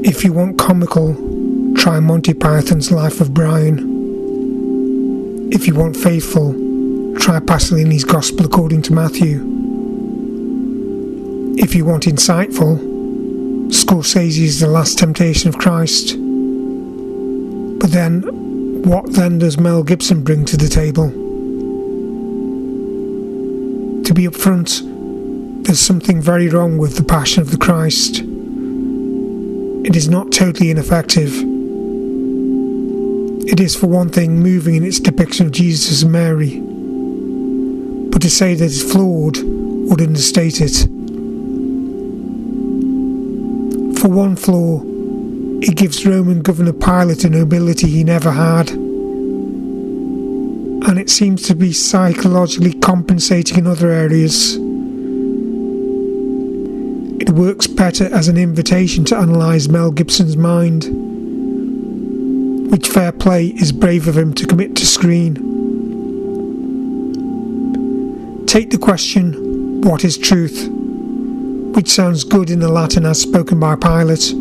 If you want comical, try Monty Python's Life of Brian. If you want faithful, try Pasolini's Gospel According to Matthew. If you want insightful, Scorsese's The Last Temptation of Christ. But then, what then does Mel Gibson bring to the table? To be upfront, there's something very wrong with The Passion of the Christ. It is not totally ineffective. It is, for one thing, moving in its depiction of Jesus and Mary. But to say that it's flawed would understate it. For one flaw, it gives Roman Governor Pilate a nobility he never had. And it seems to be psychologically compensating in other areas. It works better as an invitation to analyse Mel Gibson's mind, which, fair play, is brave of him to commit to screen. Take the question, what is truth? Which sounds good in the Latin as spoken by Pilate.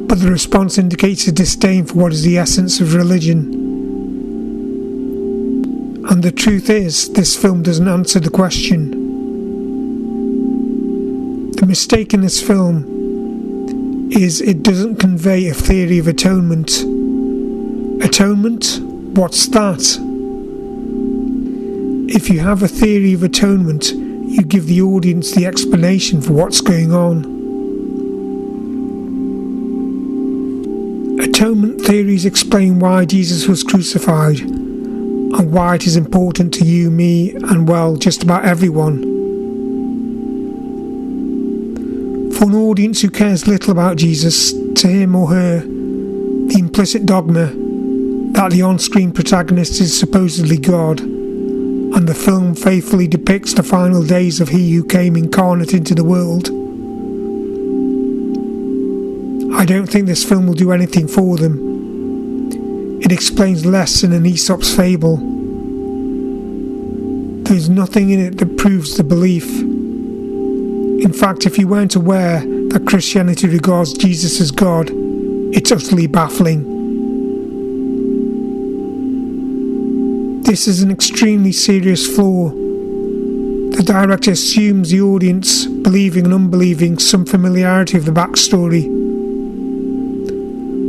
But the response indicates a disdain for what is the essence of religion. And the truth is, this film doesn't answer the question. The mistake in this film is it doesn't convey a theory of atonement. Atonement? What's that? If you have a theory of atonement, you give the audience the explanation for what's going on. Atonement theories explain why Jesus was crucified and why it is important to you, me, and, well, just about everyone. For an audience who cares little about Jesus, to him or her, the implicit dogma that the on-screen protagonist is supposedly God, and the film faithfully depicts the final days of he who came incarnate into the world. I don't think this film will do anything for them. It explains less than an Aesop's fable. There's nothing in it that proves the belief. In fact, if you weren't aware that Christianity regards Jesus as God, it's utterly baffling. This is an extremely serious flaw. The director assumes the audience, believing and unbelieving, some familiarity of the backstory.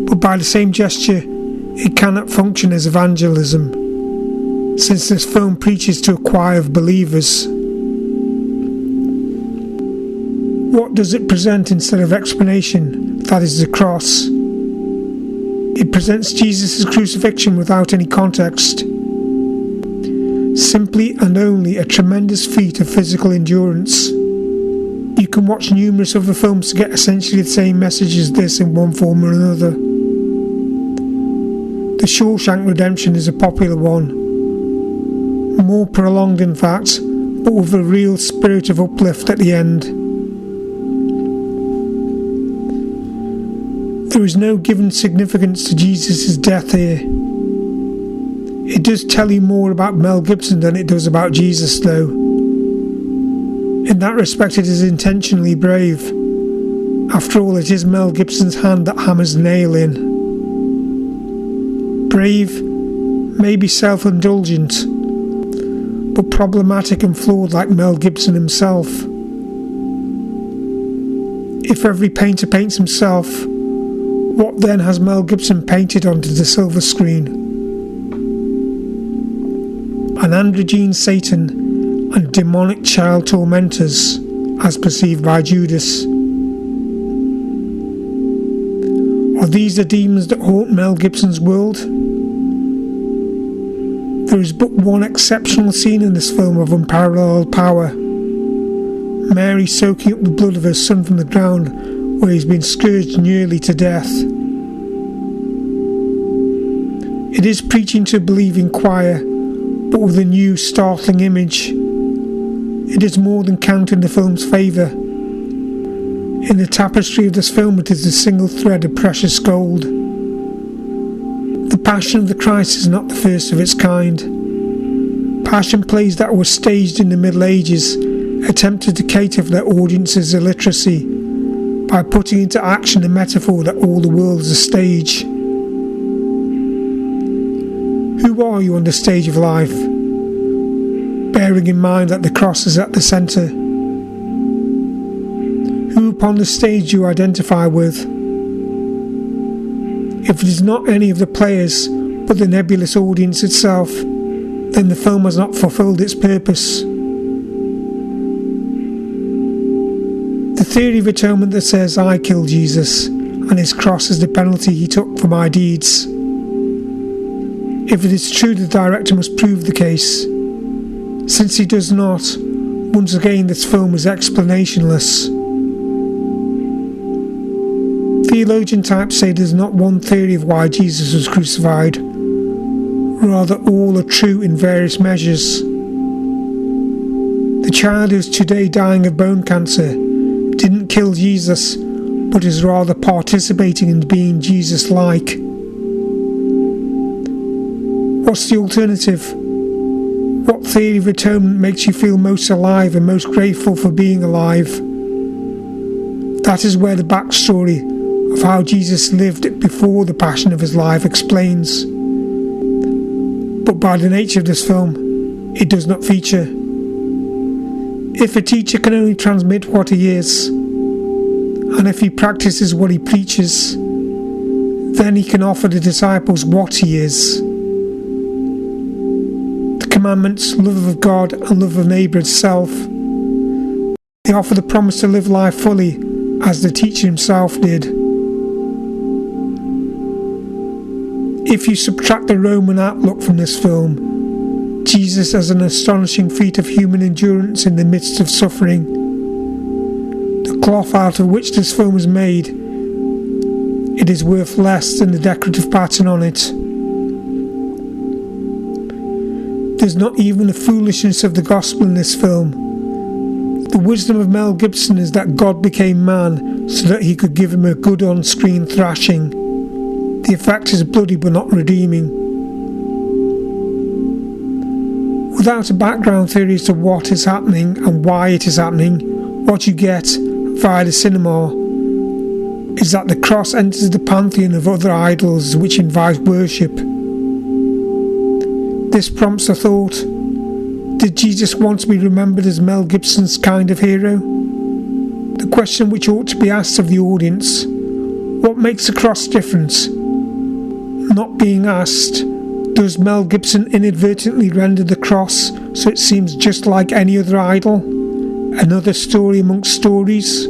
But by the same gesture, it cannot function as evangelism, since this film preaches to a choir of believers. What does it present instead of explanation? That is the cross. It presents Jesus' crucifixion without any context. Simply and only a tremendous feat of physical endurance. You can watch numerous other films to get essentially the same message as this in one form or another. The Shawshank Redemption is a popular one. More prolonged in fact, but with a real spirit of uplift at the end. There is no given significance to Jesus' death here. It does tell you more about Mel Gibson than it does about Jesus, though. In that respect, it is intentionally brave. After all, it is Mel Gibson's hand that hammers the nail in. Brave, maybe self-indulgent, but problematic and flawed like Mel Gibson himself. If every painter paints himself, what then has Mel Gibson painted onto the silver screen? An androgyne Satan and demonic child tormentors, as perceived by Judas. Are these the demons that haunt Mel Gibson's world? There is but one exceptional scene in this film of unparalleled power. Mary soaking up the blood of her son from the ground where he's been scourged nearly to death. It is preaching to a believing choir, but with a new, startling image. It is more than counting the film's favour. In the tapestry of this film, it is a single thread of precious gold. The Passion of the Christ is not the first of its kind. Passion plays that were staged in the Middle Ages attempted to cater for their audience's illiteracy, by putting into action the metaphor that all the world is a stage. Who are you on the stage of life, bearing in mind that the cross is at the centre? Who upon the stage do you identify with? If it is not any of the players, but the nebulous audience itself, then the film has not fulfilled its purpose. The theory of atonement that says I killed Jesus and his cross is the penalty he took for my deeds. If it is true, the director must prove the case. Since he does not, once again this film is explanationless. Theologian types say there's not one theory of why Jesus was crucified. Rather, all are true in various measures. The child who is today dying of bone cancer didn't kill Jesus, but is rather participating in being Jesus-like. What's the alternative? What theory of atonement makes you feel most alive and most grateful for being alive? That is where the backstory of how Jesus lived before the passion of his life explains. But by the nature of this film, it does not feature. If a teacher can only transmit what he is, and if he practices what he preaches, then he can offer the disciples what he is. The commandments, love of God and love of neighbour itself, they offer the promise to live life fully, as the teacher himself did. If you subtract the Roman outlook from this film, Jesus has an astonishing feat of human endurance in the midst of suffering. The cloth out of which this film is made, it is worth less than the decorative pattern on it. There's not even the foolishness of the gospel in this film. The wisdom of Mel Gibson is that God became man so that he could give him a good on-screen thrashing. The effect is bloody but not redeeming. Without a background theory as to what is happening and why it is happening, what you get via the cinema is that the cross enters the pantheon of other idols which invite worship. This prompts the thought, did Jesus want to be remembered as Mel Gibson's kind of hero? The question which ought to be asked of the audience, what makes the cross different? Not being asked, does Mel Gibson inadvertently render the cross so it seems just like any other idol? Another story amongst stories?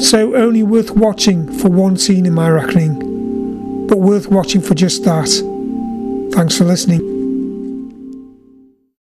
So only worth watching for one scene in my reckoning, but worth watching for just that. Thanks for listening.